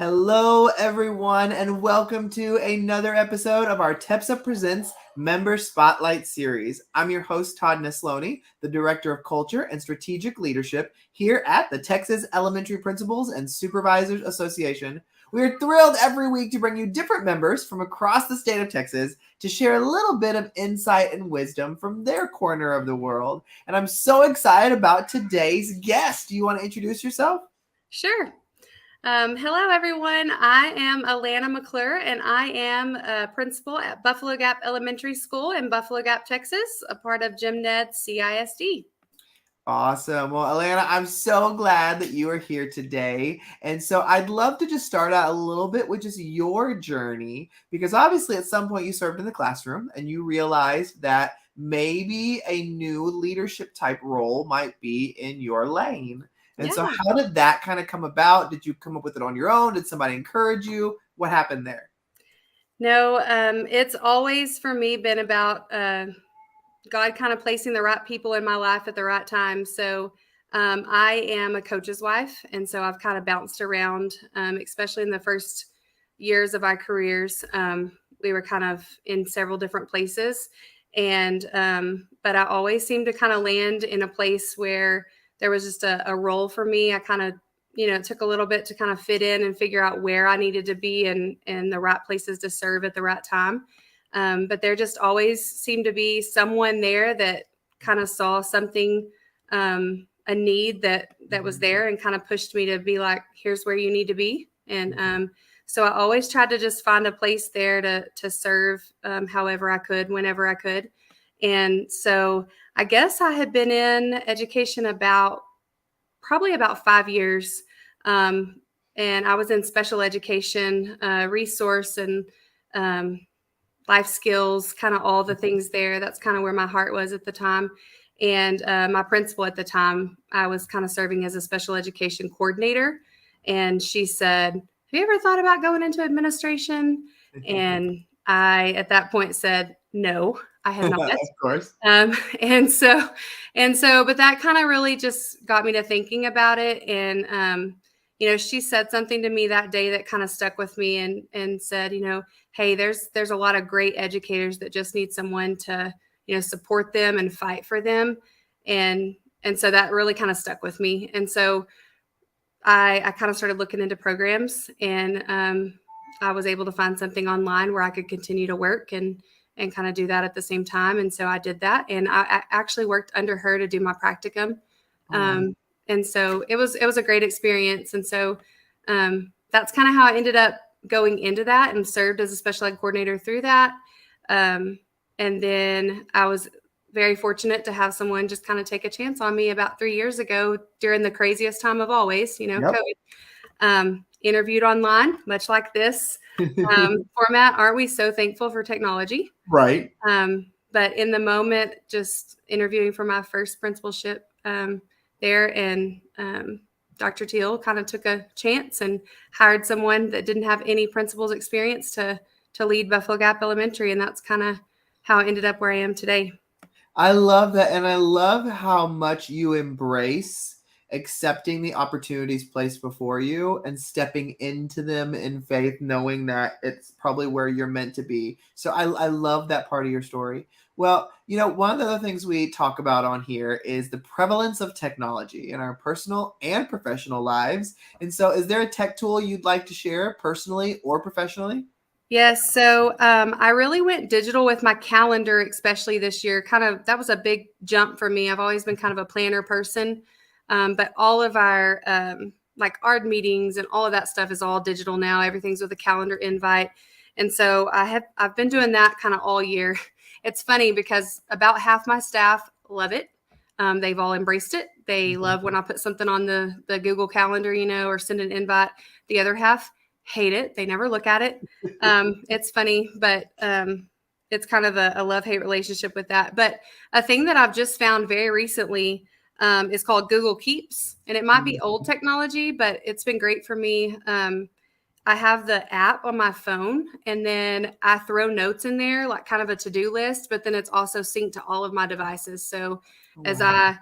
Hello, everyone, and welcome to another episode of our TEPSA Presents Member Spotlight series. I'm your host, Todd Neslony, the Director of Culture and Strategic Leadership here at the Texas Elementary Principals and Supervisors Association. We are thrilled every week to bring you different members from across the state of Texas to share a little bit of insight and wisdom from their corner of the world. And I'm so excited about today's guest. Do you want to introduce yourself? Sure. Hello, everyone. I am Alana McClure, and I am a principal at Buffalo Gap Elementary School in Buffalo Gap, Texas, a part of Jim Ned's CISD. Awesome. Well, Alana, I'm so glad that you are here today. And so I'd love to just start out a little bit with just your journey, because obviously at some point you served in the classroom and you realized that maybe a new leadership type role might be in your lane. And so Yeah. how did that kind of come about? Did you come up with it on your own? Did somebody encourage you? What happened there? No, it's always for me been about God kind of placing the right people in my life at the right time. So I am a coach's wife, and so I've kind of bounced around, especially in the first years of our careers. We were kind of in several different places, and but I always seemed to kind of land in a place where there was just a role for me. I kind of, it took a little bit to kind of fit in and figure out where I needed to be and the right places to serve at the right time. But there just always seemed to be someone there that kind of saw something, a need that was there, and kind of pushed me to be like, here's where you need to be. And so I always tried to just find a place there to serve however I could, whenever I could. And so I guess I had been in education probably about 5 years. And I was in special education, resource and life skills, kind of all the things there. That's kind of where my heart was at the time. And my principal at the time, I was kind of serving as a special education coordinator. And she said, have you ever thought about going into administration? And I, at that point, said, no, I had not. Of course. And so, but that kind of really just got me to thinking about it. And, she said something to me that day that kind of stuck with me and said, hey, there's a lot of great educators that just need someone to, support them and fight for them. And so that really kind of stuck with me. And so I kind of started looking into programs, and I was able to find something online where I could continue to work and kind of do that at the same time. And so I did that, and I actually worked under her to do my practicum. And so it was a great experience. And so that's kind of how I ended up going into that and served as a special ed coordinator through that. And then I was very fortunate to have someone just kind of take a chance on me about 3 years ago during the craziest time of always, Yep. COVID. Interviewed online, much like this format. Aren't we so thankful for technology? Right. But in the moment, just interviewing for my first principalship there, and Dr. Teal kind of took a chance and hired someone that didn't have any principals experience to lead Buffalo Gap Elementary. And that's kind of how I ended up where I am today. I love that. And I love how much you embrace accepting the opportunities placed before you and stepping into them in faith, knowing that it's probably where you're meant to be. So I love that part of your story. Well, one of the other things we talk about on here is the prevalence of technology in our personal and professional lives. And so is there a tech tool you'd like to share personally or professionally? Yes. So I really went digital with my calendar, especially this year. That was a big jump for me. I've always been kind of a planner person. But all of our like ARD meetings and all of that stuff is all digital now. Everything's with a calendar invite. And so I've been doing that kind of all year. It's funny because about half my staff love it. They've all embraced it. They love when I put something on the Google Calendar, or send an invite. The other half hate it. They never look at it. It's funny, but it's kind of a love-hate relationship with that. But a thing that I've just found very recently is called Google Keeps, and it might be old technology, but it's been great for me. I have the app on my phone, and then I throw notes in there, like kind of a to-do list, but then it's also synced to all of my devices. So as I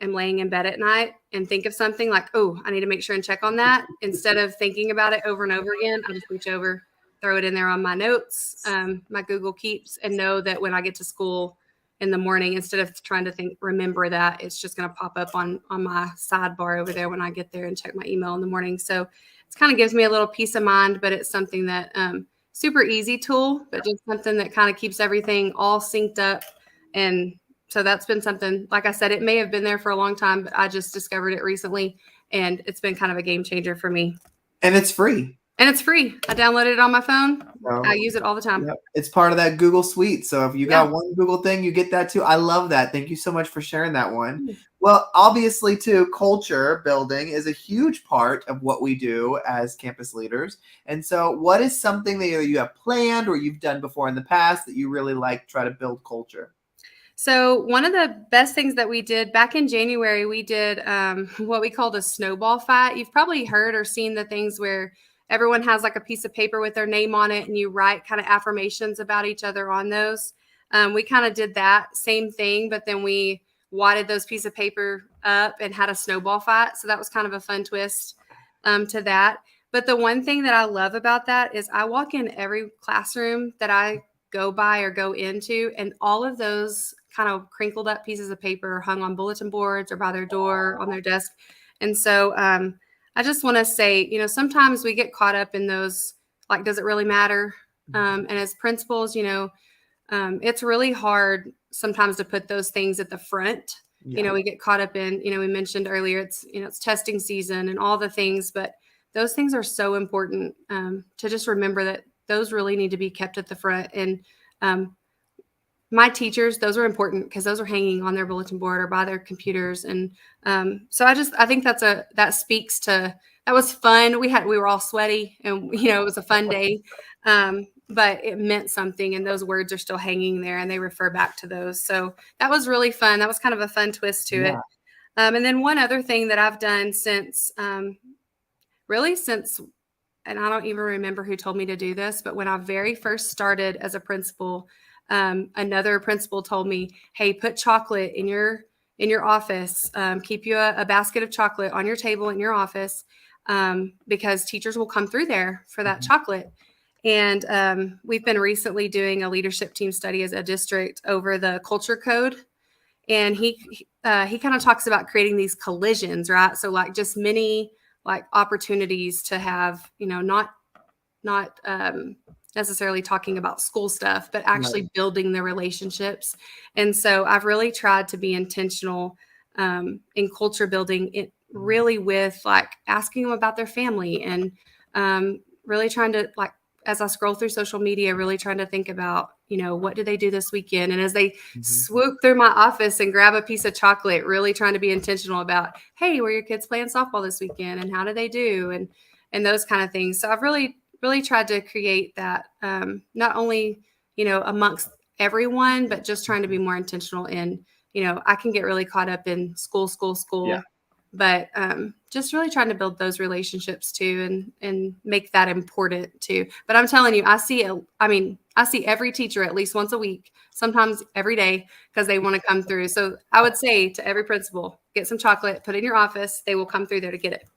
am laying in bed at night and think of something like, oh, I need to make sure and check on that. Instead of thinking about it over and over again, I just reach over, throw it in there on my notes, my Google Keeps, and know that when I get to school in the morning, instead of trying to remember that, it's just going to pop up on my sidebar over there when I get there and check my email in the morning. So it kind of gives me a little peace of mind, but it's something that super easy tool, but just something that kind of keeps everything all synced up. And so that's been something, like I said, it may have been there for a long time, but I just discovered it recently, and it's been kind of a game changer for me. And it's free. And it's free. I downloaded it on my phone. I use it all the time. Yep. It's part of that Google suite. So if you got one Google thing, you get that too. I love that. Thank you so much for sharing that one. Well, obviously, too, culture building is a huge part of what we do as campus leaders. And so what is something that either you have planned or you've done before in the past that you really like to try to build culture? So one of the best things that we did back in January, we did what we called a snowball fight. You've probably heard or seen the things where everyone has like a piece of paper with their name on it and you write kind of affirmations about each other on those. We kind of did that same thing, but then we wadded those pieces of paper up and had a snowball fight. So that was kind of a fun twist to that. But the one thing that I love about that is I walk in every classroom that I go by or go into, and all of those kind of crinkled up pieces of paper hung on bulletin boards or by their door on their desk. And so I just want to say, sometimes we get caught up in those, like, does it really matter? And as principals, it's really hard sometimes to put those things at the front. Yeah. We get caught up in, we mentioned earlier, it's testing season and all the things, but those things are so important to just remember that those really need to be kept at the front. And my teachers, those are important because those are hanging on their bulletin board or by their computers. And so I think that speaks to, that was fun. We were all sweaty and, it was a fun day, but it meant something, and those words are still hanging there and they refer back to those. So that was really fun. That was kind of a fun twist to it. And then one other thing that I've done since, and I don't even remember who told me to do this, but when I very first started as a principal, another principal told me, hey, put chocolate in your office, keep you a basket of chocolate on your table in your office, because teachers will come through there for that chocolate. And we've been recently doing a leadership team study as a district over the culture code. And he kind of talks about creating these collisions, right? So like just many like opportunities to have, not necessarily talking about school stuff, but actually building the relationships. And so I've really tried to be intentional in culture building, it really with like asking them about their family and really trying to, like, as I scroll through social media, really trying to think about, what did they do this weekend? And as they swoop through my office and grab a piece of chocolate, really trying to be intentional about, hey, were your kids playing softball this weekend? And how did they do? And those kind of things. So I've really tried to create that, not only, amongst everyone, but just trying to be more intentional in, I can get really caught up in school, yeah. But just really trying to build those relationships too, and make that important too. But I'm telling you, I see every teacher at least once a week, sometimes every day, because they want to come through. So I would say to every principal, get some chocolate, put it in your office. They will come through there to get it.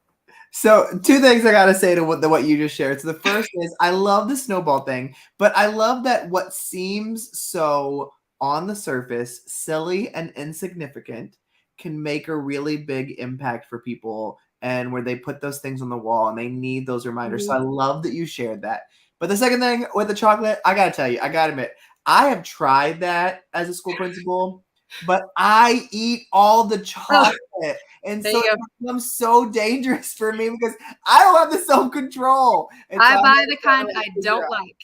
So 2 things I got to say to what you just shared. So the first is I love the snowball thing, but I love that what seems so on the surface, silly and insignificant, can make a really big impact for people, and where they put those things on the wall and they need those reminders. So I love that you shared that. But the second thing with the chocolate, I got to tell you, I got to admit, I have tried that as a school principal, but I eat all the chocolate. And so it becomes so dangerous for me because I don't have the self-control. I buy the kind I don't like.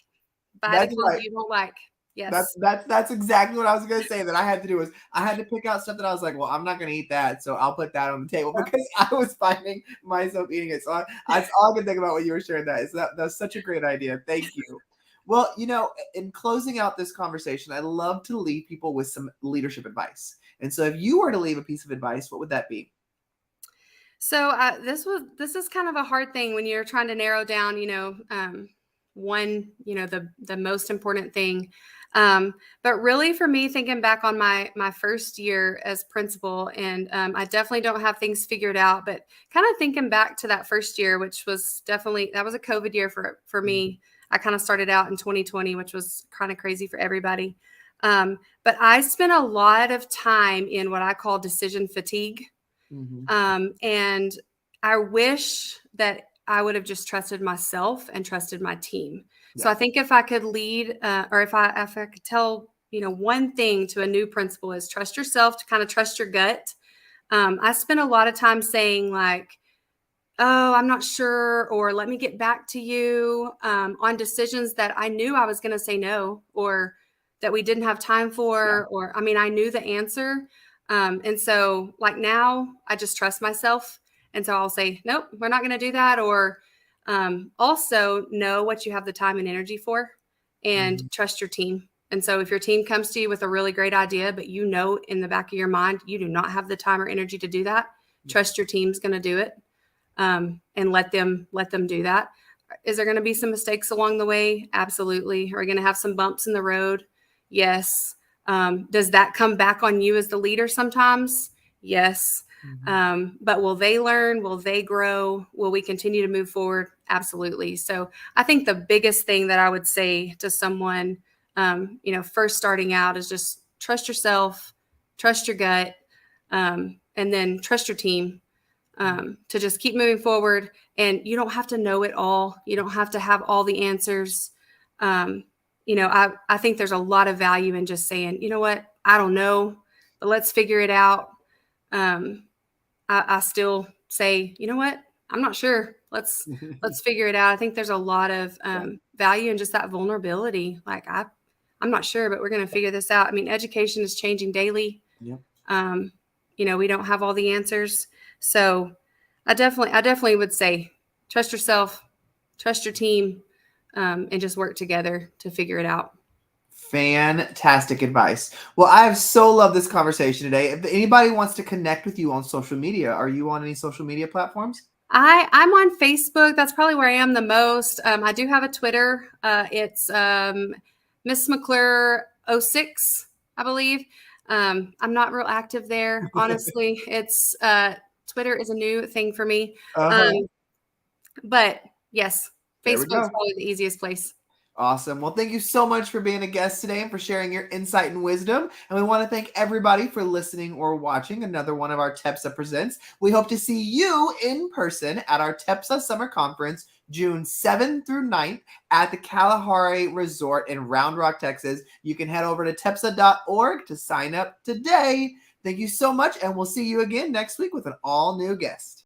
Buy the kind you don't like. Yes. That's exactly what I was going to say that I had to do was I had to pick out stuff that I was like, well, I'm not going to eat that. So I'll put that on the table because I was finding myself eating it. So that's all I can think about when you were sharing that. That's such a great idea. Thank you. Well, in closing out this conversation, I love to leave people with some leadership advice. And so if you were to leave a piece of advice, what would that be? So this is kind of a hard thing when you're trying to narrow down, one, the most important thing. But really, for me, thinking back on my first year as principal, and I definitely don't have things figured out, but kind of thinking back to that first year, which was definitely, that was a COVID year for me. I kind of started out in 2020, which was kind of crazy for everybody. But I spent a lot of time in what I call decision fatigue. And I wish that I would have just trusted myself and trusted my team. So I think if I could lead, or if I could tell, one thing to a new principal is trust yourself, to kind of trust your gut. I spent a lot of time saying like, oh, I'm not sure, or let me get back to you, on decisions that I knew I was going to say no, or that we didn't have time for, or, I mean, I knew the answer. And so like now I just trust myself. And so I'll say, nope, we're not going to do that. Or, also know what you have the time and energy for, and trust your team. And so if your team comes to you with a really great idea, but in the back of your mind, you do not have the time or energy to do that, trust your team's going to do it. And let them do that. Is there going to be some mistakes along the way? Absolutely. Are we going to have some bumps in the road? Yes. Does that come back on you as the leader sometimes? Yes. But will they learn? Will they grow? Will we continue to move forward? Absolutely. So I think the biggest thing that I would say to someone, first starting out is just trust yourself, trust your gut, and then trust your team, to just keep moving forward. And you don't have to know it all. You don't have to have all the answers. I think there's a lot of value in just saying, you know what, I don't know, but let's figure it out. I still say, you know what, I'm not sure. Let's figure it out. I think there's a lot of value in just that vulnerability. Like I'm not sure, but we're going to figure this out. I mean, education is changing daily. Yep. We don't have all the answers. So I definitely would say, trust yourself, trust your team, and just work together to figure it out. Fantastic advice. Well, I have so loved this conversation today. If anybody wants to connect with you on social media, are you on any social media platforms? I'm on Facebook. That's probably where I am the most. I do have a Twitter. It's Miss McClure 06, I believe. I'm not real active there, honestly. It's Twitter is a new thing for me. But yes, Facebook's probably the easiest place. Awesome. Well, thank you so much for being a guest today and for sharing your insight and wisdom. And we want to thank everybody for listening or watching another one of our TEPSA Presents. We hope to see you in person at our TEPSA Summer Conference, June 7th through 9th at the Kalahari Resort in Round Rock, Texas. You can head over to TEPSA.org to sign up today. Thank you so much, and we'll see you again next week with an all-new guest.